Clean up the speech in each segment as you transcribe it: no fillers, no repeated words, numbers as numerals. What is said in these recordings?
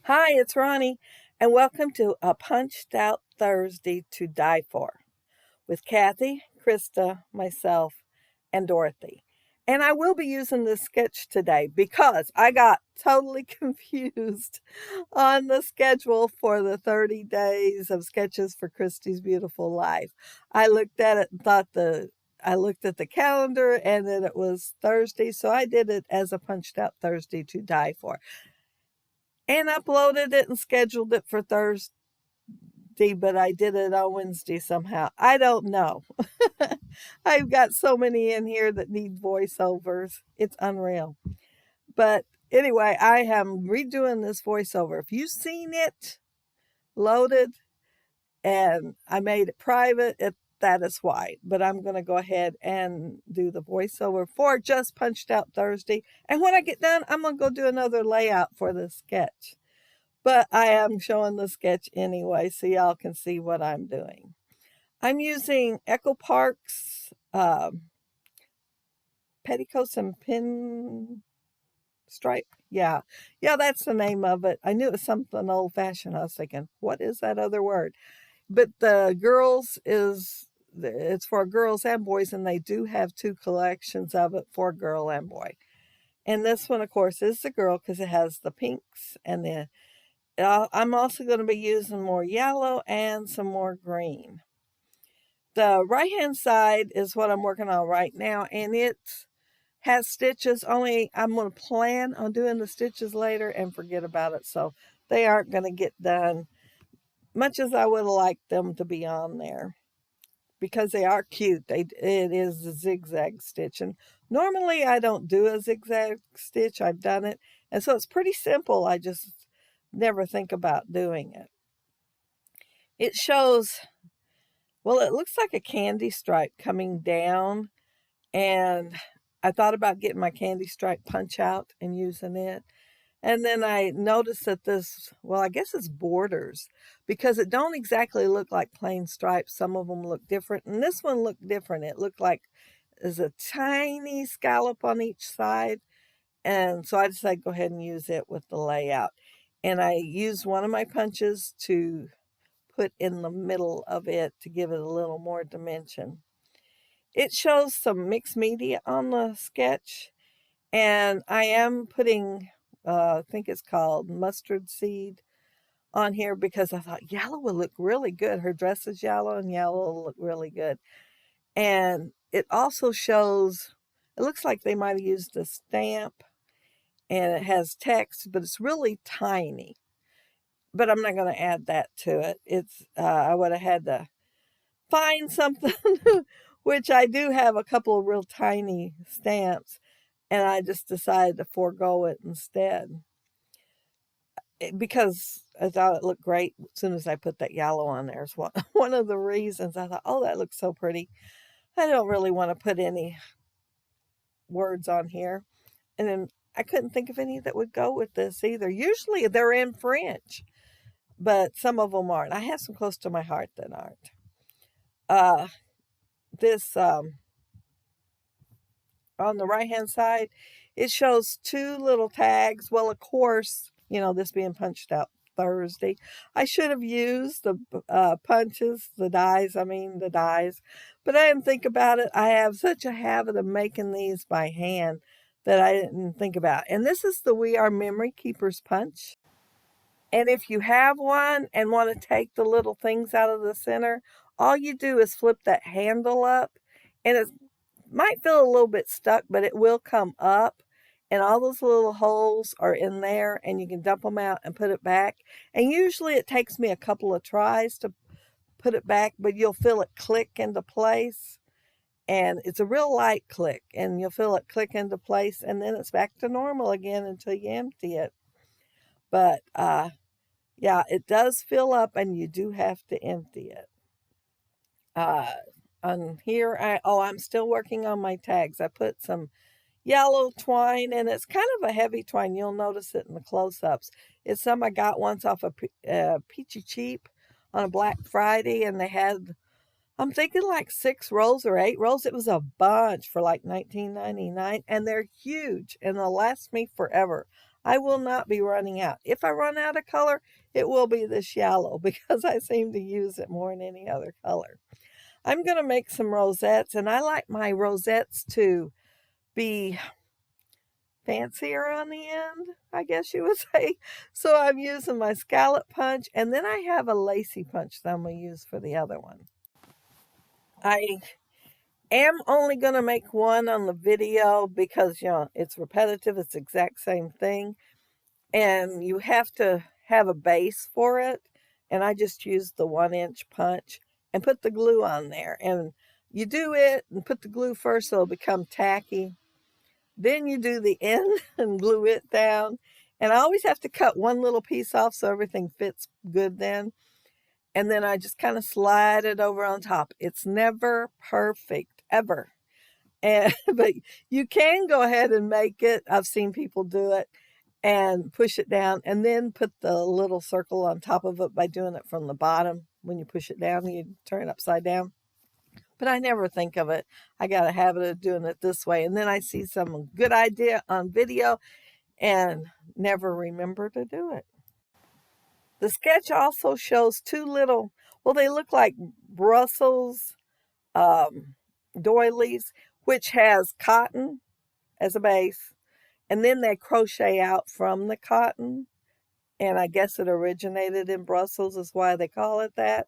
Hi, it's Ronnie, and welcome to A Punched Out Thursday to Die For with Kathy, Krista, myself, and Dorothy. And I will be using this sketch today because I got totally confused on the schedule for the 30 days of sketches for Christy's Beautiful Life. I looked at it and I looked at the calendar and then it was Thursday, so I did it as a punched out Thursday to die for and uploaded it and scheduled it for Thursday, but I did it on Wednesday somehow. I don't know. I've got so many in here that need voiceovers. It's unreal. But anyway, I am redoing this voiceover. If you've seen it loaded and I made it private, that is why. But I'm going to go ahead and do the voiceover for Just Punched Out Thursday. And when I get done, I'm going to go do another layout for the sketch. But I am showing the sketch anyway, so y'all can see what I'm doing. I'm using Echo Park's Petticoats and Pin Stripe. Yeah, that's the name of it. I knew it was something old-fashioned. I was thinking, what is that other word? But it's for girls and boys, and they do have two collections of it for girl and boy. And this one, of course, is the girl because it has the pinks and I'm also going to be using more yellow and some more green. The right-hand side is what I'm working on right now, and it has stitches, only I'm going to plan on doing the stitches later and forget about it, so they aren't going to get done much as I would have liked them to be on there because they are cute. It is a zigzag stitch, and normally I don't do a zigzag stitch. I've done it, and so it's pretty simple. I just never think about doing it. It shows, well, it looks like a candy stripe coming down, and I thought about getting my candy stripe punch out and using it. And then I noticed that I guess it's borders because it don't exactly look like plain stripes. Some of them look different, and this one looked different. It looked like there's a tiny scallop on each side, and so I decided to go ahead and use it with the layout. And I used one of my punches to put in the middle of it to give it a little more dimension. It shows some mixed media on the sketch, and I am putting, I think it's called mustard seed on here because I thought yellow would look really good. Her dress is yellow and yellow will look really good. And it also shows, it looks like they might have used a stamp and it has text, but it's really tiny. But I'm not going to add that to it. I would have had to find something, which I do have a couple of real tiny stamps, and I just decided to forego it instead because I thought it looked great as soon as I put that yellow on there. It's one of the reasons I thought, oh, that looks so pretty. I don't really want to put any words on here. And then I couldn't think of any that would go with this either. Usually they're in French, but some of them aren't. I have some close to my heart that aren't. This On the right hand side, it shows two little tags. Well, of course, this being punched out Thursday, I should have used the the dies, but I didn't think about it. I have such a habit of making these by hand that I didn't think about. And this is the We Are Memory Keepers punch. And if you have one and want to take the little things out of the center, all you do is flip that handle up, and it might feel a little bit stuck, but it will come up, and all those little holes are in there, and you can dump them out and put it back. And usually it takes me a couple of tries to put it back, but you'll feel it click into place, and it's a real light click, and you'll feel it click into place, and then it's back to normal again until you empty it. But yeah, it does fill up, and you do have to empty it. On here, I'm still working on my tags. I put some yellow twine, and it's kind of a heavy twine. You'll notice it in the close-ups. It's some I got once off of Peachy Cheap on a Black Friday, and they had, I'm thinking like 6 rolls or 8 rolls. It was a bunch for like $19.99, and they're huge, and they'll last me forever. I will not be running out. If I run out of color, it will be this yellow because I seem to use it more than any other color. I'm going to make some rosettes, and I like my rosettes to be fancier on the end, I guess you would say. So I'm using my scallop punch, and then I have a lacy punch that I'm going to use for the other one. I am only going to make one on the video because, it's repetitive. It's the exact same thing. And you have to have a base for it. And I just used the 1-inch punch and put the glue on there. And you do it and put the glue first so it'll become tacky. Then you do the end and glue it down. And I always have to cut one little piece off so everything fits good then. And then I just kind of slide it over on top. It's never perfect, ever. But you can go ahead and make it. I've seen people do it and push it down and then put the little circle on top of it by doing it from the bottom. When you push it down, you turn it upside down. But I never think of it. I got a habit of doing it this way. And then I see some good idea on video and never remember to do it. The sketch also shows two little, well, they look like Brussels doilies, which has cotton as a base. And then they crochet out from the cotton. And I guess it originated in Brussels is why they call it that.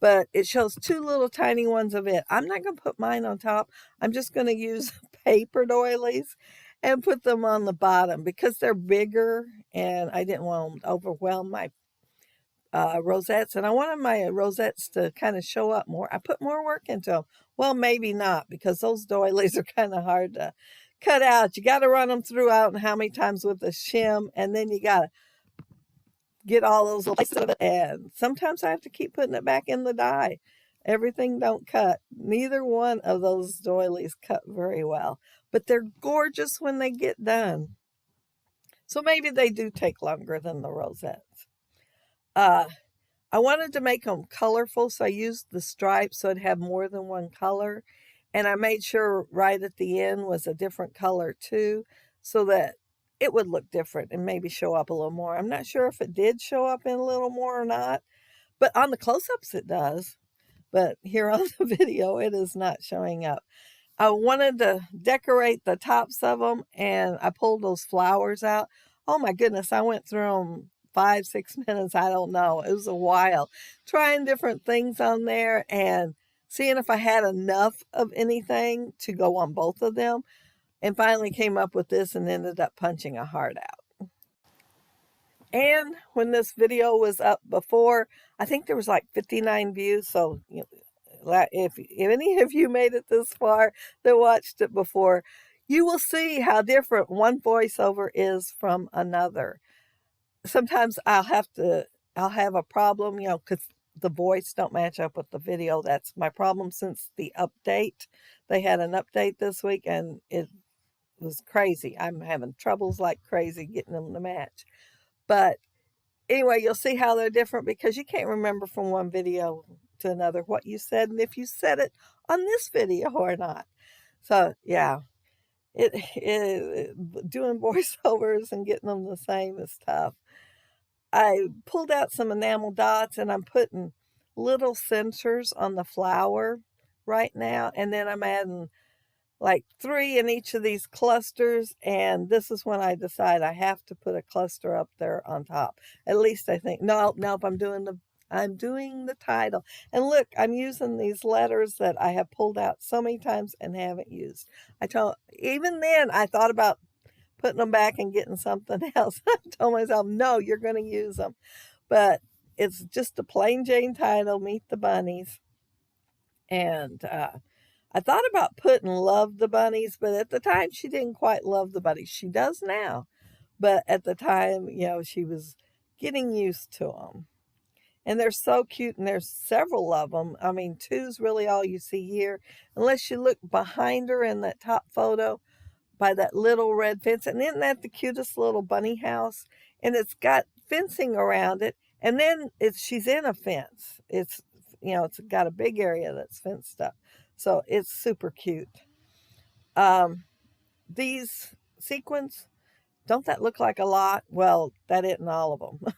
But it shows two little tiny ones of it. I'm not going to put mine on top. I'm just going to use paper doilies and put them on the bottom because they're bigger and I didn't want them to overwhelm my rosettes. And I wanted my rosettes to kind of show up more. I put more work into them. Well, maybe not because those doilies are kind of hard to cut out. You got to run them through out and how many times with the shim, and then you got to get all those little pieces of it, and sometimes I have to keep putting it back in the die. Everything don't cut. Neither one of those doilies cut very well, but they're gorgeous when they get done. So maybe they do take longer than the rosettes. I wanted to make them colorful, so I used the stripes so it'd have more than one color, and I made sure right at the end was a different color too, so that it would look different and maybe show up a little more. I'm not sure if it did show up in a little more or not, but on the close-ups it does. But here on the video, it is not showing up. I wanted to decorate the tops of them, and I pulled those flowers out. Oh my goodness, I went through them 5-6 minutes. I don't know. It was a while. Trying different things on there and seeing if I had enough of anything to go on both of them. And finally came up with this and ended up punching a heart out. And when this video was up before, I think there was like 59 views. So if any of you made it this far that watched it before, you will see how different one voiceover is from another. Sometimes I'll have a problem, because the voice don't match up with the video. That's my problem since the update. They had an update this week and it was crazy. I'm having troubles like crazy getting them to match. But anyway, you'll see how they're different because you can't remember from one video to another what you said and if you said it on this video or not. So yeah, doing voiceovers and getting them the same is tough. I pulled out some enamel dots and I'm putting little centers on the flower right now. And then I'm adding like 3 in each of these clusters, and this is when I decide I have to put a cluster up there on top. At least I think, nope, I'm doing the title. And look, I'm using these letters that I have pulled out so many times and haven't used. Even then I thought about putting them back and getting something else. I told myself, no, you're going to use them. But it's just a plain Jane title, Meet the Bunnies. And I thought about putting love the bunnies, but at the time she didn't quite love the bunnies. She does now, but at the time, she was getting used to them. And they're so cute, and there's several of them. I mean, 2's really all you see here, unless you look behind her in that top photo by that little red fence. And isn't that the cutest little bunny house? And it's got fencing around it, and then she's in a fence. It's got a big area that's fenced up. So it's super cute. These sequins don't that look like a lot? Well, that isn't all of them.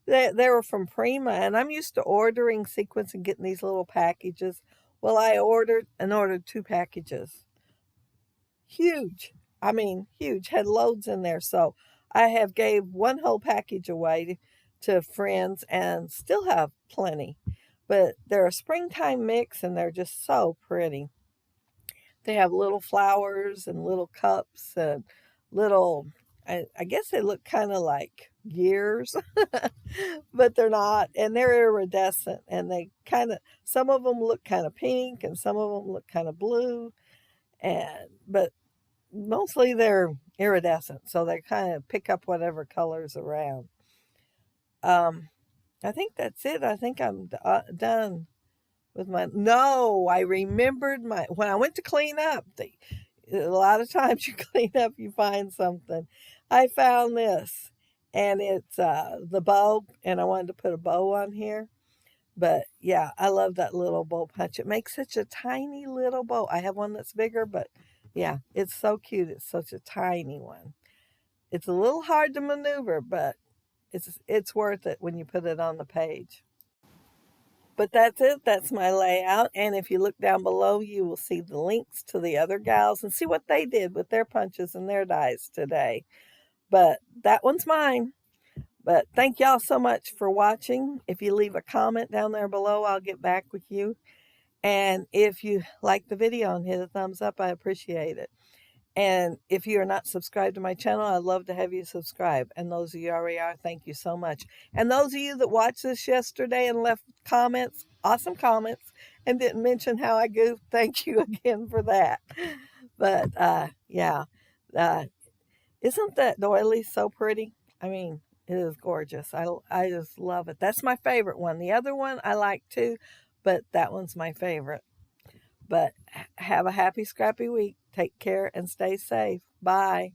They were from Prima, and I'm used to ordering sequins and getting these little packages. Well, I ordered 2 packages. Huge. I mean, huge. Had loads in there. So I have gave one whole package away to friends and still have plenty. But they're a springtime mix and they're just so pretty. They have little flowers and little cups and little, I guess they look kind of like gears, but they're not. And they're iridescent and they kind of, some of them look kind of pink and some of them look kind of blue. But mostly they're iridescent, so they kind of pick up whatever colors around. Um, I think that's it. I think I'm done with my. No, I remembered my when I went to clean up. A lot of times you clean up, you find something. I found this, and it's the bow, and I wanted to put a bow on here. But yeah, I love that little bow punch. It makes such a tiny little bow. I have one that's bigger, but yeah, it's so cute. It's such a tiny one. It's a little hard to maneuver, but it's worth it when you put it on the page. But that's it. That's my layout. And if you look down below, you will see the links to the other gals and see what they did with their punches and their dies today. But that one's mine. But thank y'all so much for watching. If you leave a comment down there below, I'll get back with you. And if you like the video and hit a thumbs up, I appreciate it. And if you are not subscribed to my channel, I'd love to have you subscribe. And those of you already are, thank you so much. And those of you that watched this yesterday and left comments, awesome comments, and didn't mention how I goofed, thank you again for that. But yeah, isn't that doily so pretty? I mean, it is gorgeous. I just love it. That's my favorite one. The other one I like too, but that one's my favorite. But have a happy, scrappy week. Take care and stay safe. Bye.